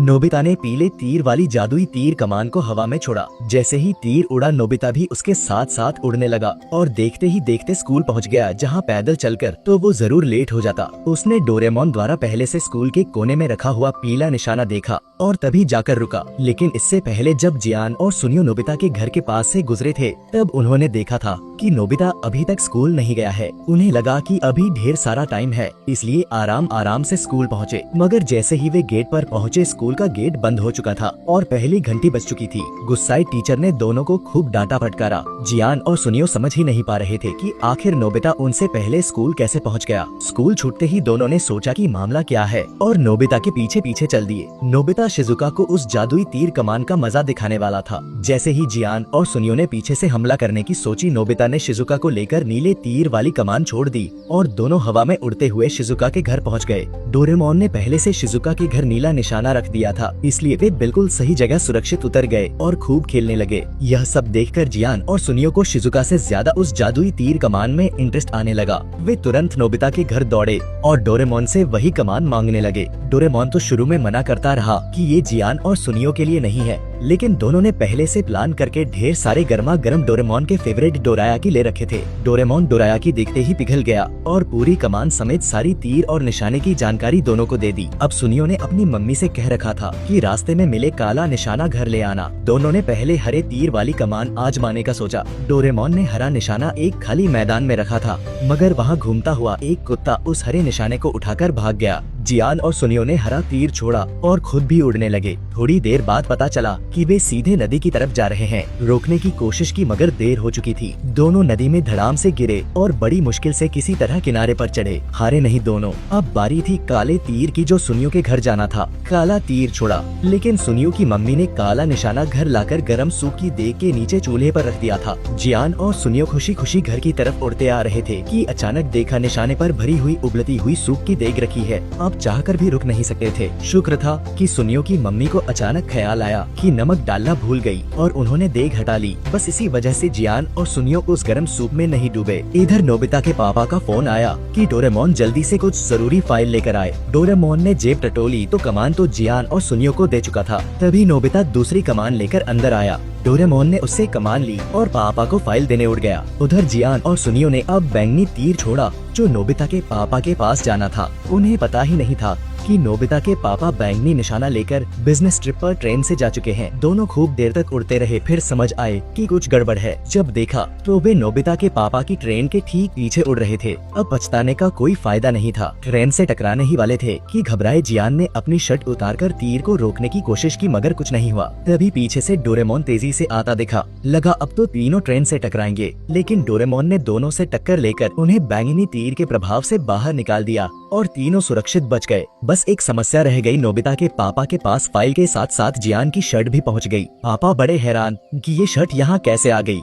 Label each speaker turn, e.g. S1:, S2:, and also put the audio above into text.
S1: Nobita ने पीले तीर वाली जादुई तीर कमान को हवा में छोड़ा। जैसे ही तीर उड़ा, नोबिता भी उसके साथ साथ उड़ने लगा और देखते ही देखते स्कूल पहुंच गया, जहां पैदल चलकर तो वो जरूर लेट हो जाता। उसने डोरेमोन द्वारा पहले से स्कूल के कोने में रखा हुआ पीला निशाना देखा और तभी जाकर रुका। लेकिन इससे पहले जब जियान और सुनियो नोबिता के घर के पास से गुजरे थे, तब उन्होंने देखा था कि नोबिता अभी तक स्कूल नहीं गया है। उन्हें लगा कि अभी ढेर सारा टाइम है, इसलिए आराम आराम से स्कूल पहुँचे। मगर जैसे ही वे गेट पर पहुँचे, स्कूल का गेट बंद हो चुका था और पहली घंटी बज चुकी थी। गुस्साई टीचर ने दोनों को खूब डांटा फटकारा। जियान और सुनियो समझ ही नहीं पा रहे थे कि आखिर नोबिता उनसे पहले स्कूल कैसे पहुंच गया। स्कूल छूटते ही दोनों ने सोचा कि मामला क्या है और नोबिता के पीछे पीछे चल दिए। नोबिता शिजुका को उस जादुई तीर कमान का मजा दिखाने वाला था। जैसे ही जियान और सुनियो ने पीछे से हमला करने की सोची, नोबिता ने शिजुका को लेकर नीले तीर वाली कमान छोड़ दी और दोनों हवा में उड़ते हुए शिजुका के घर पहुंच गए। डोरेमोन ने पहले से शिजुका के घर नीला निशाना रख दिया था, इसलिए वे बिल्कुल सही जगह सुरक्षित उतर गए और खूब खेलने लगे। यह सब देखकर जियान और सुनियो को शिजुका से ज्यादा उस जादुई तीर कमान में इंटरेस्ट आने लगा। वे तुरंत नोबिता के घर दौड़े और डोरेमोन से वही कमान मांगने लगे। डोरेमोन तो शुरू में मना करता रहा कि ये जियान और सुनियो के लिए नहीं है, लेकिन दोनों ने पहले से प्लान करके ढेर सारे गर्मा गर्म डोरेमोन के फेवरेट डोरायाकी ले रखे थे। डोरेमोन डोरायाकी देखते ही पिघल गया और पूरी कमान समेत सारी तीर और निशाने की जानकारी दोनों को दे दी। अब सुनियो ने अपनी मम्मी से कह रखा था कि रास्ते में मिले काला निशाना घर ले आना। दोनों ने पहले हरे तीर वाली कमान आजमाने का सोचा। डोरेमोन ने हरा निशाना एक खाली मैदान में रखा था, मगर वहाँ घूमता हुआ एक कुत्ता उस हरे निशाने को उठाकर भाग गया। जियान और सुनियो ने हरा तीर छोड़ा और खुद भी उड़ने लगे। थोड़ी देर बाद पता चला कि वे सीधे नदी की तरफ जा रहे हैं। रोकने की कोशिश की, मगर देर हो चुकी थी। दोनों नदी में धड़ाम से गिरे और बड़ी मुश्किल से किसी तरह किनारे पर चढ़े। हारे नहीं दोनों। अब बारी थी काले तीर की, जो सुनियो के घर जाना था। काला तीर छोड़ा, लेकिन सुनियो की मम्मी ने काला निशाना घर लाकर गरम सूप की देग के नीचे चूल्हे पर रख दिया था। जियान और सुनियो खुशी खुशी घर की तरफ उड़ते आ रहे थे कि अचानक देखा निशाने पर भरी हुई उबलती हुई सूप की देग रखी है। अब चाहकर भी रुक नहीं सकते थे। शुक्र था कि सुनियो की मम्मी को अचानक ख्याल आया कि नमक डालना भूल गई और उन्होंने देग हटा ली। बस इसी वजह से जियान और सुनियो उस गर्म सूप में नहीं डूबे। इधर नोबिता के पापा का फोन आया कि डोरेमोन जल्दी से कुछ जरूरी फाइल लेकर आए। डोरेमोन ने जेब टटोली तो कमान तो जियान और सुनियो को दे चुका था। तभी नोबिता दूसरी कमान लेकर अंदर आया। डोरेमोन ने उससे कमान ली और पापा को फाइल देने उड़ गया। उधर जियान और सुनियो ने अब बैंगनी तीर छोड़ा, जो नोबिता के पापा के पास जाना था। उन्हें पता ही नहीं था कि नोबिता के पापा बैंगनी निशाना लेकर बिजनेस ट्रिप पर ट्रेन से जा चुके हैं। दोनों खूब देर तक उड़ते रहे, फिर समझ आए कि कुछ गड़बड़ है। जब देखा तो वे नोबिता के पापा की ट्रेन के ठीक पीछे उड़ रहे थे। अब पछताने का कोई फायदा नहीं था। ट्रेन से टकराने ही वाले थे कि घबराए जियान ने अपनी शर्ट उतारकर तीर को रोकने की कोशिश की, मगर कुछ नहीं हुआ। तभी पीछे से डोरेमोन तेजी से आता दिखा। लगा अब तो तीनों ट्रेन से टकराएंगे, लेकिन डोरेमोन ने दोनों से टक्कर लेकर उन्हें बैंगनी तीर के प्रभाव से बाहर निकाल दिया और तीनों सुरक्षित बच गए। बस एक समस्या रह गई। नोबिता के पापा के पास फाइल के साथ साथ जियान की शर्ट भी पहुंच गई। पापा बड़े हैरान कि ये शर्ट यहाँ कैसे आ गई।